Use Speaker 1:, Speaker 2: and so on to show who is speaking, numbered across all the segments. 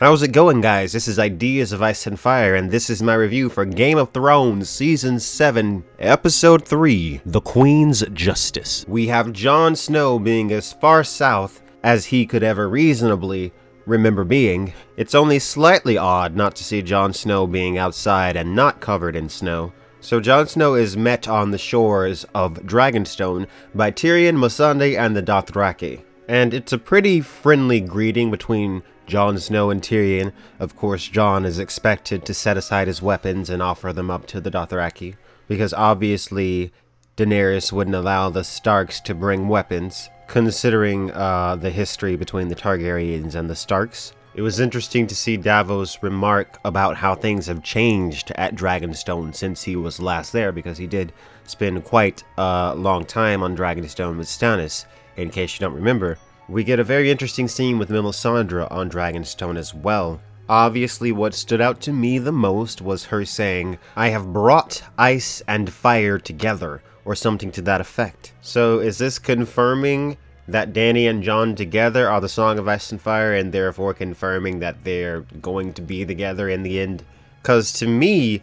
Speaker 1: How's it going, guys? This is Ideas of Ice and Fire, and this is my review for Game of Thrones Season 7, Episode 3, The Queen's Justice. We have Jon Snow being as far south as he could ever reasonably remember being. It's only slightly odd not to see Jon Snow being outside and not covered in snow. So Jon Snow is met on the shores of Dragonstone by Tyrion, Missandei, and the Dothraki. And it's a pretty friendly greeting between Jon Snow and Tyrion. Of course, Jon is expected to set aside his weapons and offer them up to the Dothraki, because obviously Daenerys wouldn't allow the Starks to bring weapons, considering the history between the Targaryens and the Starks. It was interesting to see Davos remark about how things have changed at Dragonstone since he was last there, because he did spend quite a long time on Dragonstone with Stannis, in case you don't remember. We get a very interesting scene with Melisandre on Dragonstone as well. Obviously, what stood out to me the most was her saying, "I have brought ice and fire together," or something to that effect. So is this confirming that Dany and Jon together are the Song of Ice and Fire, and therefore confirming that they're going to be together in the end? Because to me,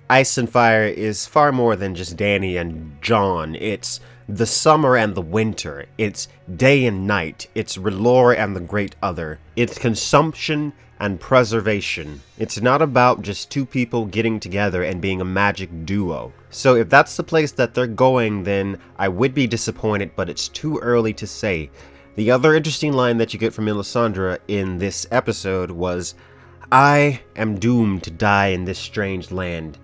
Speaker 1: Ice and Fire is far more than just Dany and Jon. It's the summer and the winter. It's day and night. It's R'hllor and the Great Other. It's consumption and preservation. It's not about just two people getting together and being a magic duo. So if that's the place that they're going, then I would be disappointed, but it's too early to say. The other interesting line that you get from Melisandre in this episode was, "I am doomed to die in this strange land,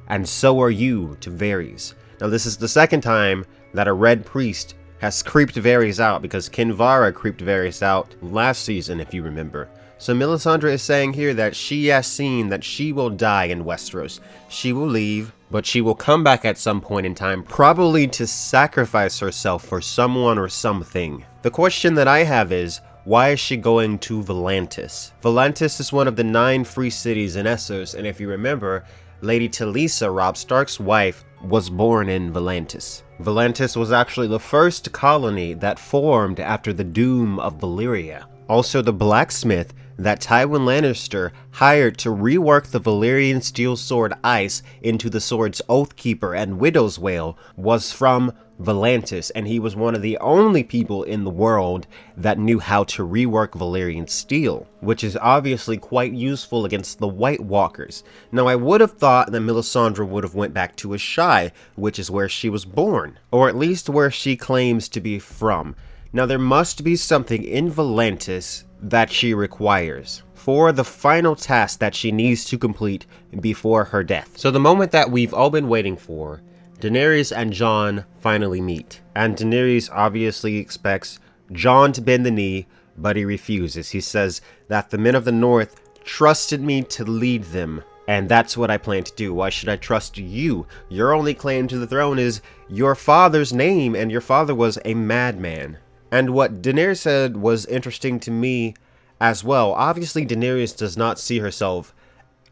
Speaker 1: and so are you to Varys." Now this is the second time that a red priest has creeped Varys out, because Kinvara creeped Varys out last season, if you remember. So Melisandre is saying here that she has seen that she will die in Westeros. She will leave, but she will come back at some point in time, probably to sacrifice herself for someone or something. The question that I have is, why is she going to Volantis? Volantis is one of the 9 free cities in Essos, and if you remember, Lady Talisa, Robb Stark's wife, was born in Volantis. Volantis was actually the first colony that formed after the doom of Valyria. Also, the blacksmith that Tywin Lannister hired to rework the Valyrian steel sword Ice into the sword's Oathkeeper and Widow's Wail was from Volantis, and he was one of the only people in the world that knew how to rework Valyrian steel, which is obviously quite useful against the White Walkers. Now, I would have thought that Melisandre would have went back to Asshai, which is where she was born, or at least where she claims to be from. Now, there must be something in Volantis that she requires for the final task that she needs to complete before her death. So the moment that we've all been waiting for, Daenerys and Jon finally meet. And Daenerys obviously expects Jon to bend the knee, but he refuses. He says that the men of the North trusted me to lead them, and that's what I plan to do. Why should I trust you? Your only claim to the throne is your father's name, and your father was a madman. And what Daenerys said was interesting to me as well. Obviously, Daenerys does not see herself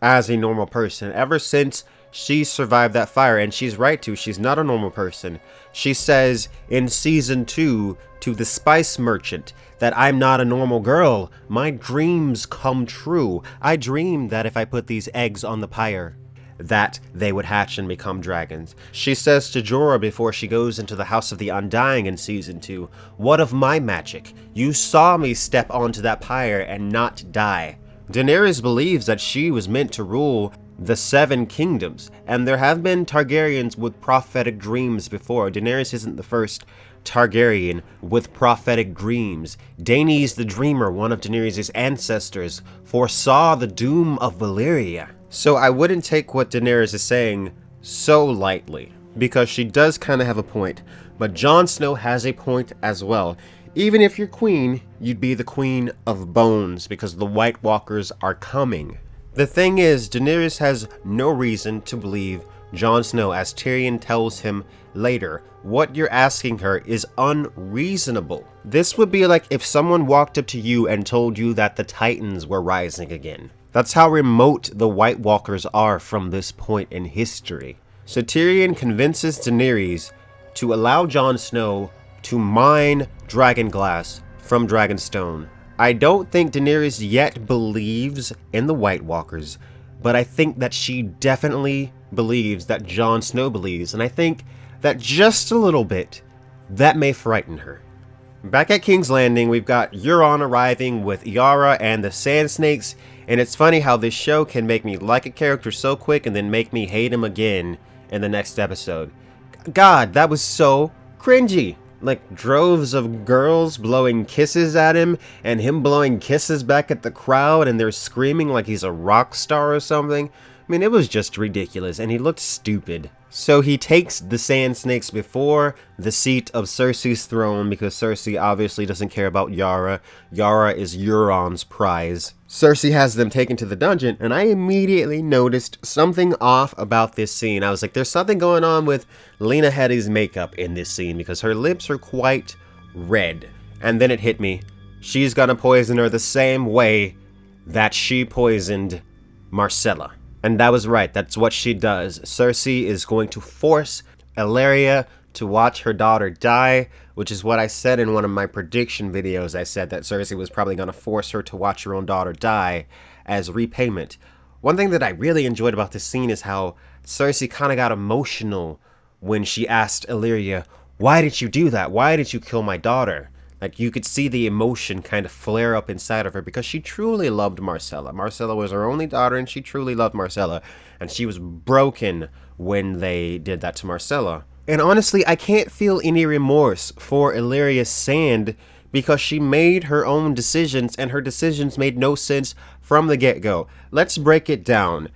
Speaker 1: as a normal person. Ever since she survived that fire, and she's right to, she's not a normal person. She says in season 2 to the spice merchant that I'm not a normal girl. My dreams come true. I dreamed that if I put these eggs on the pyre, that they would hatch and become dragons. She says to Jorah before she goes into the House of the Undying in season 2, "What of my magic? You saw me step onto that pyre and not die." Daenerys believes that she was meant to rule the 7 kingdoms, and there have been Targaryens with prophetic dreams before. Daenerys isn't the first Targaryen with prophetic dreams. Daenys the Dreamer, one of Daenerys' ancestors, foresaw the doom of Valyria. So I wouldn't take what Daenerys is saying so lightly, because she does kind of have a point. But Jon Snow has a point as well. Even if you're queen, you'd be the queen of bones, because the White Walkers are coming. The thing is, Daenerys has no reason to believe Jon Snow, as Tyrion tells him later. What you're asking her is unreasonable. This would be like if someone walked up to you and told you that the Titans were rising again. That's how remote the White Walkers are from this point in history. So Tyrion convinces Daenerys to allow Jon Snow to mine dragon glass from Dragonstone I don't think Daenerys yet believes in the White Walkers, but I think that she definitely believes that Jon Snow believes, and I think that just a little bit, that may frighten her. Back at King's Landing, we've got Euron arriving with Yara and the Sand Snakes, and it's funny how this show can make me like a character so quick and then make me hate him again in the next episode. God, that was so cringy. Like, droves of girls blowing kisses at him, and him blowing kisses back at the crowd, and they're screaming like he's a rock star or something. I mean, it was just ridiculous, and he looked stupid. So he takes the Sand Snakes before the seat of Cersei's throne, because Cersei obviously doesn't care about Yara. Yara is Euron's prize. Cersei has them taken to the dungeon, and I immediately noticed something off about this scene. I was like, there's something going on with Lena Headey's makeup in this scene, because her lips are quite red. And then it hit me. She's gonna poison her the same way that she poisoned Marcella. And that was right, that's what she does. Cersei is going to force Ellaria to watch her daughter die, which is what I said in one of my prediction videos. I said that Cersei was probably going to force her to watch her own daughter die as repayment. One thing that I really enjoyed about this scene is how Cersei kind of got emotional when she asked Ellaria, "Why did you do that? Why did you kill my daughter?" Like, you could see the emotion kind of flare up inside of her because she truly loved Marcella. Marcella was her only daughter, and she truly loved Marcella. And she was broken when they did that to Marcella. And honestly, I can't feel any remorse for Ellaria Sand because she made her own decisions, and her decisions made no sense from the get-go. Let's break it down.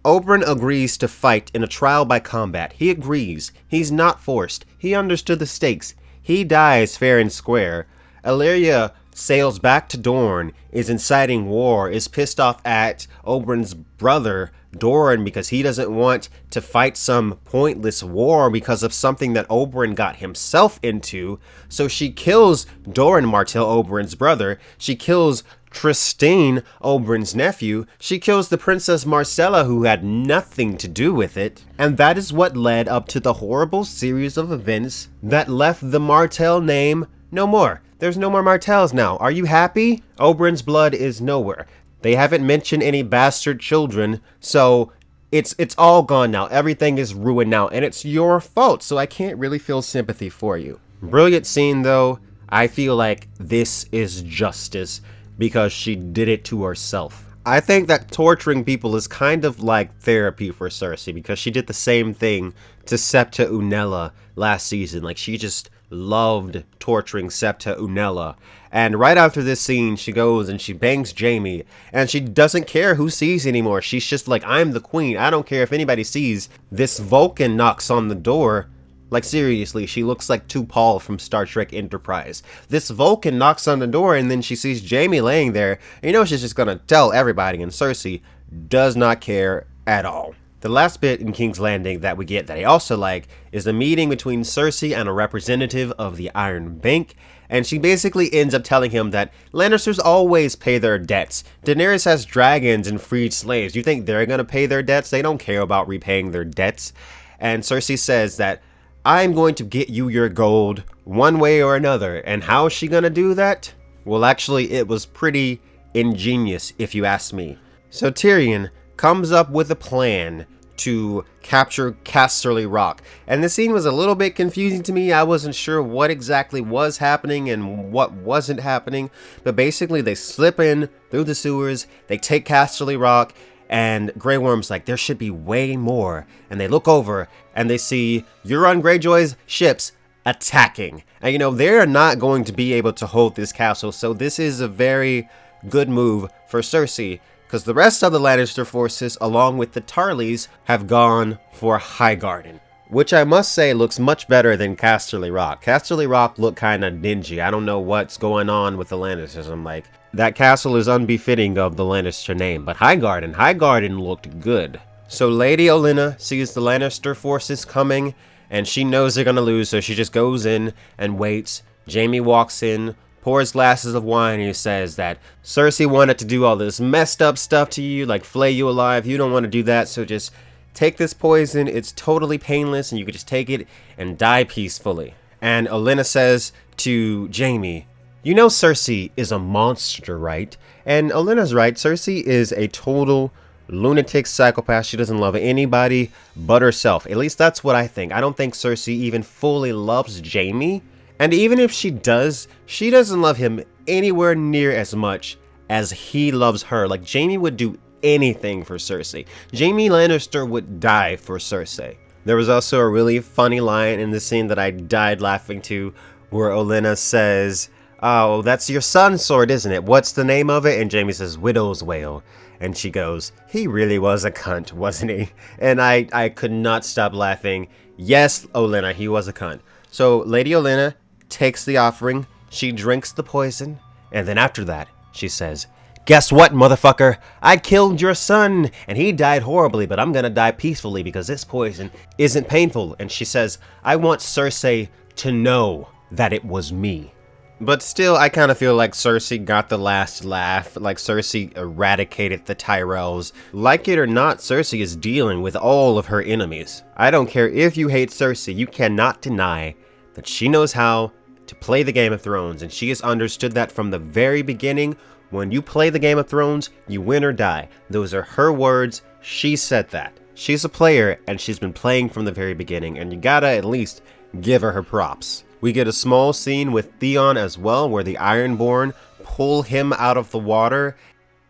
Speaker 1: Oberyn agrees to fight in a trial by combat. He agrees. He's not forced. He understood the stakes. He dies fair and square. Ellaria sails back to Dorne, is inciting war, is pissed off at Oberyn's brother, Doran, because he doesn't want to fight some pointless war because of something that Oberyn got himself into. So she kills Doran Martell, Oberyn's brother. She kills Trystane, Oberyn's nephew. She kills the Princess Marcella, who had nothing to do with it. And that is what led up to the horrible series of events that left the Martell name no more. There's no more Martells now. Are you happy? Oberyn's blood is nowhere. They haven't mentioned any bastard children, so it's all gone now. Everything is ruined now, and it's your fault, so I can't really feel sympathy for you. Brilliant scene, though. I feel like this is justice, because she did it to herself. I think that torturing people is kind of like therapy for Cersei, because she did the same thing to Septa Unella last season. Like, she just loved torturing Septa Unella. And right after this scene, she goes and she bangs Jaime, and she doesn't care who sees anymore. She's just like, I'm the queen. I don't care if anybody sees. This Vulcan knocks on the door. Like, seriously, she looks like T'Pol from Star Trek Enterprise. This Vulcan knocks on the door, and then she sees Jaime laying there. And you know she's just gonna tell everybody, and Cersei does not care at all. The last bit in King's Landing that we get that I also like is a meeting between Cersei and a representative of the Iron Bank, and she basically ends up telling him that Lannisters always pay their debts. Daenerys has dragons and freed slaves. You think they're gonna pay their debts? They don't care about repaying their debts. And Cersei says that, I'm going to get you your gold one way or another. And how is she gonna do that? Well, actually, it was pretty ingenious, if you ask me. So Tyrion comes up with a plan to capture Casterly Rock. And the scene was a little bit confusing to me. I wasn't sure what exactly was happening and what wasn't happening. But basically, they slip in through the sewers, they take Casterly Rock, and Grey Worm's like, there should be way more. And they look over and they see Euron Greyjoy's ships attacking. And you know, they're not going to be able to hold this castle. So this is a very good move for Cersei, because the rest of the Lannister forces, along with the Tarleys, have gone for Highgarden, which I must say looks much better than Casterly Rock. Casterly Rock looked kind of dingy. I don't know what's going on with the Lannisters. I'm like, that castle is unbefitting of the Lannister name. But Highgarden looked good. So Lady Olenna sees the Lannister forces coming, and she knows they're gonna lose, so she just goes in and waits. Jaime walks in, pours glasses of wine, and he says that Cersei wanted to do all this messed up stuff to you, like flay you alive. You don't want to do that, so just take this poison. It's totally painless, and you can just take it and die peacefully. And Olenna says to Jaime, You know Cersei is a monster, right? And Olenna's right, Cersei is a total lunatic psychopath. She doesn't love anybody but herself. At least that's what I think. I don't think Cersei even fully loves Jaime. And even if she does, she doesn't love him anywhere near as much as he loves her. Like, Jaime would do anything for Cersei. Jaime Lannister would die for Cersei. There was also a really funny line in the scene that I died laughing to, where Olenna says, "Oh, that's your son's sword, isn't it? What's the name of it?" And Jaime says, "Widow's Wail." And she goes, "He really was a cunt, wasn't he?" And I could not stop laughing. Yes, Olenna, he was a cunt. So Lady Olenna takes the offering, she drinks the poison, and then after that, she says, "Guess what, motherfucker? I killed your son, and he died horribly, but I'm gonna die peacefully because this poison isn't painful." And she says, "I want Cersei to know that it was me." But still, I kind of feel like Cersei got the last laugh, like Cersei eradicated the Tyrells. Like it or not, Cersei is dealing with all of her enemies. I don't care if you hate Cersei, you cannot deny that she knows how to play the Game of Thrones, and she has understood that from the very beginning. When you play the Game of Thrones, you win or die. Those are her words. She said that. She's a player, and she's been playing from the very beginning, and you gotta at least give her props. We get a small scene with Theon as well, where the Ironborn pull him out of the water.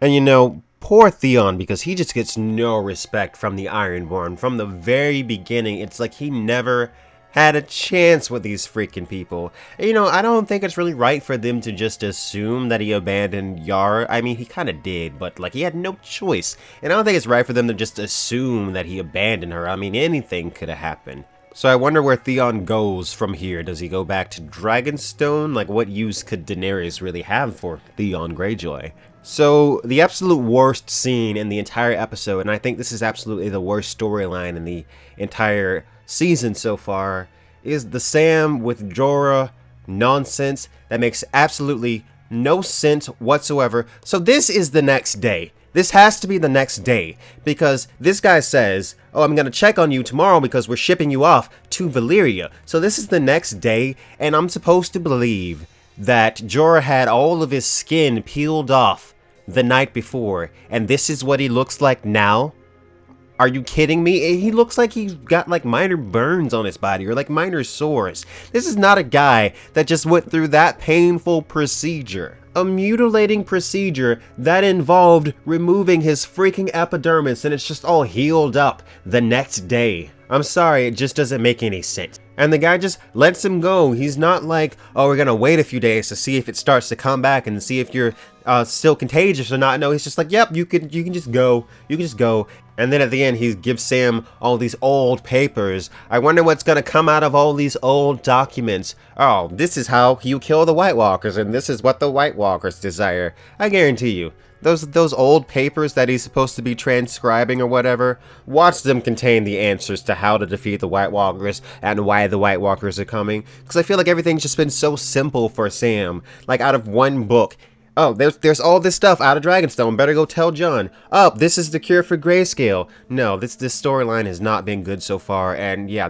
Speaker 1: And you know, poor Theon, because he just gets no respect from the Ironborn. From the very beginning, it's like he never had a chance with these freaking people. You know, I don't think it's really right for them to just assume that he abandoned Yara. I mean, he kind of did, but like, he had no choice. And I don't think it's right for them to just assume that he abandoned her. I mean, anything could have happened. So I wonder where Theon goes from here. Does he go back to Dragonstone? Like, what use could Daenerys really have for Theon Greyjoy? So, the absolute worst scene in the entire episode, and I think this is absolutely the worst storyline in the entire season so far, is the Sam with Jorah nonsense that makes absolutely no sense whatsoever. So this is the next day. This has to be the next day, because this guy says, "Oh, I'm going to check on you tomorrow because we're shipping you off to Valyria." So this is the next day, and I'm supposed to believe that Jorah had all of his skin peeled off the night before, and this is what he looks like now? Are you kidding me? He looks like he's got like minor burns on his body or like minor sores. This is not a guy that just went through that painful procedure. A mutilating procedure that involved removing his freaking epidermis, and it's just all healed up the next day. I'm sorry, it just doesn't make any sense. And the guy just lets him go. He's not like, "Oh, we're gonna wait a few days to see if it starts to come back and see if you're still contagious or not." No, he's just like, "Yep, you can just go. You can just go." And then at the end, he gives Sam all these old papers. I wonder what's gonna come out of all these old documents. Oh, this is how you kill the White Walkers, and this is what the White Walkers desire. I guarantee you, those old papers that he's supposed to be transcribing or whatever, watch them contain the answers to how to defeat the White Walkers and why the White Walkers are coming. Because I feel like everything's just been so simple for Sam. Like, out of one book, oh, there's all this stuff out of Dragonstone. Better go tell Jon. Oh, this is the cure for grayscale. No, this storyline has not been good so far. And yeah,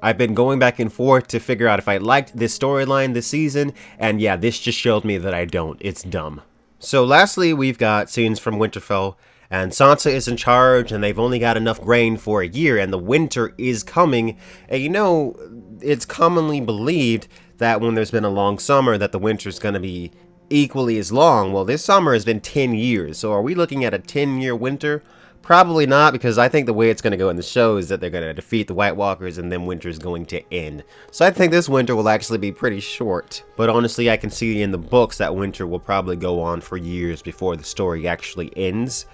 Speaker 1: I've been going back and forth to figure out if I liked this storyline this season. And yeah, this just showed me that I don't. It's dumb. So lastly, we've got scenes from Winterfell. And Sansa is in charge, and they've only got enough grain for a year, and the winter is coming. And you know, it's commonly believed that when there's been a long summer, that the winter's going to be equally as long. Well, this summer has been 10 years, so are we looking at a 10-year winter? Probably not, because I think the way it's going to go in the show is that they're going to defeat the White Walkers and then winter's going to end. So I think this winter will actually be pretty short. But honestly, I can see in the books that winter will probably go on for years before the story actually ends.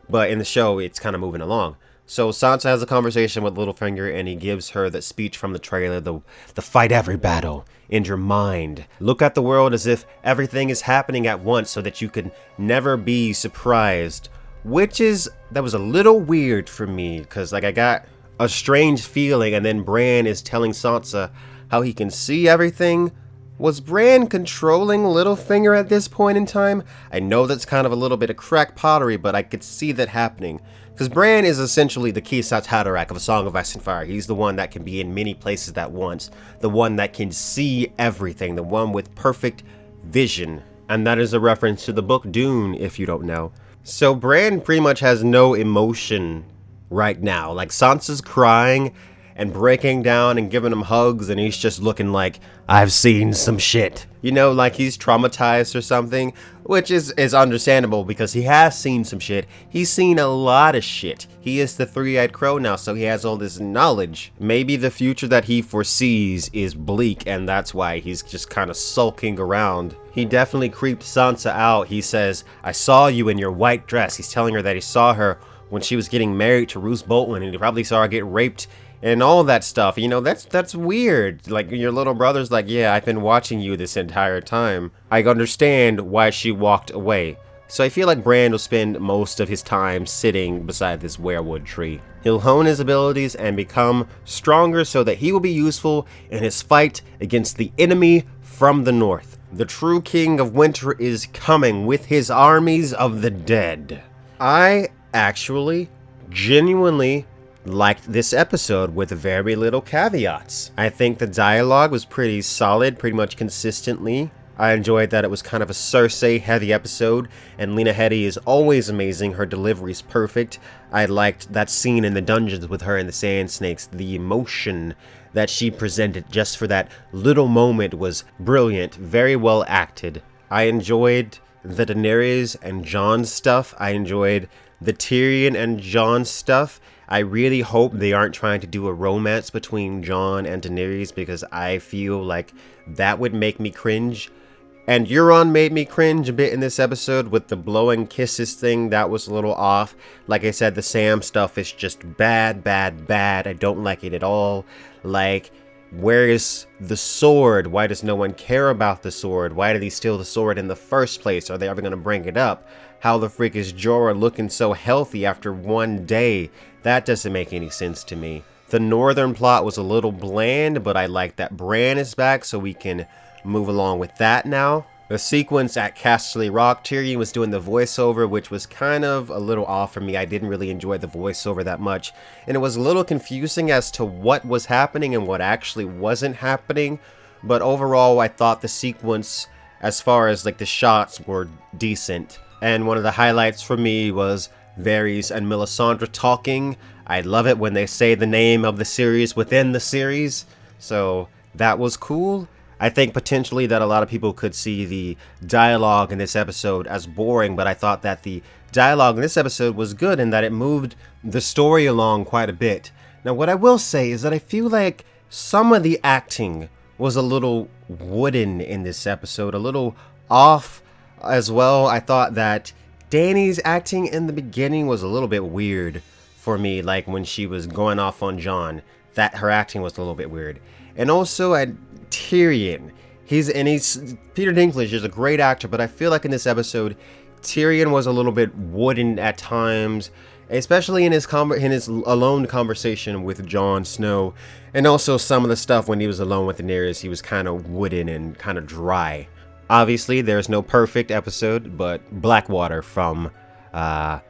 Speaker 1: But in the show, it's kind of moving along. So Sansa has a conversation with Littlefinger, and he gives her that speech from the trailer, the fight every battle in your mind. Look at the world as if everything is happening at once so that you can never be surprised. That was a little weird for me, because like I got a strange feeling, and then Bran is telling Sansa how he can see everything. Was Bran controlling Littlefinger at this point in time? I know that's kind of a little bit of crack pottery, but I could see that happening. Because Bran is essentially the Kisat Haderach of A Song of Ice and Fire. He's the one that can be in many places at once. The one that can see everything. The one with perfect vision. And that is a reference to the book Dune, if you don't know. So Bran pretty much has no emotion right now. Like, Sansa's crying and breaking down and giving him hugs, and he's just looking like, I've seen some shit. You know, like he's traumatized or something, which is understandable because he has seen some shit. He's seen a lot of shit. He is the three-eyed crow now, so he has all this knowledge. Maybe the future that he foresees is bleak, and that's why he's just kind of sulking around. He definitely creeped Sansa out. He says, I saw you in your white dress. He's telling her that he saw her when she was getting married to Roose Bolton, and he probably saw her get raped and all that stuff. You know, that's weird. Like, your little brother's like, yeah, I've been watching you this entire time. I understand why she walked away. So I feel like Bran will spend most of his time sitting beside this weirwood tree. He'll hone his abilities and become stronger so that he will be useful in his fight against the enemy from the north. The true king of winter is coming with his armies of the dead. I actually genuinely liked this episode with very little caveats. I think the dialogue was pretty solid, pretty much consistently. I enjoyed that it was kind of a Cersei heavy episode, and Lena Headey is always amazing. Her delivery's perfect. I liked that scene in the dungeons with her and the Sand Snakes. The emotion that she presented just for that little moment was brilliant, very well acted. I enjoyed the Daenerys and Jon stuff. I enjoyed the Tyrion and Jon stuff. I really hope they aren't trying to do a romance between Jon and Daenerys, because I feel like that would make me cringe. And Euron made me cringe a bit in this episode with the blowing kisses thing. That was a little off. Like I said, the Sam stuff is just bad, bad, bad. I don't like it at all. Like, where is the sword? Why does no one care about the sword? Why did he steal the sword in the first place? Are they ever going to bring it up? How the frick is Jorah looking so healthy after one day? That doesn't make any sense to me. The northern plot was a little bland, but I like that Bran is back, so we can move along with that now. The sequence at Casterly Rock, Tyrion was doing the voiceover, which was kind of a little off for me. I didn't really enjoy the voiceover that much, and it was a little confusing as to what was happening and what actually wasn't happening. But overall, I thought the sequence, as far as like the shots, were decent. And one of the highlights for me was Varys and Melisandre talking. I love it when they say the name of the series within the series, so that was cool. I think potentially that a lot of people could see the dialogue in this episode as boring, but I thought that the dialogue in this episode was good and that it moved the story along quite a bit. Now, what I will say is that I feel like some of the acting was a little wooden in this episode, a little off as well. I thought that Dany's acting in the beginning was a little bit weird for me, like when she was going off on Jon, that her acting was a little bit weird. And also Tyrion, he's Peter Dinklage is a great actor, but I feel like in this episode Tyrion was a little bit wooden at times, especially in his alone conversation with Jon Snow, and also some of the stuff when he was alone with Daenerys, he was kind of wooden and kind of dry. Obviously, there's no perfect episode, but Blackwater from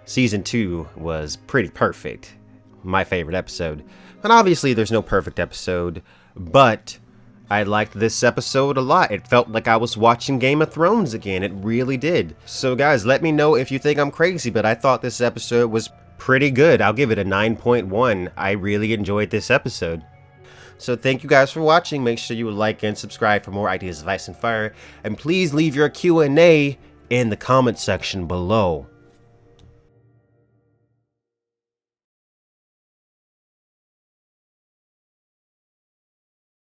Speaker 1: season 2 was pretty perfect. My favorite episode. And obviously, there's no perfect episode, but I liked this episode a lot. It felt like I was watching Game of Thrones again. It really did. So guys, let me know if you think I'm crazy, but I thought this episode was pretty good. I'll give it a 9.1. I really enjoyed this episode. So thank you guys for watching. Make sure you like and subscribe for more ideas of Ice and Fire. And please leave your Q&A in the comment section below.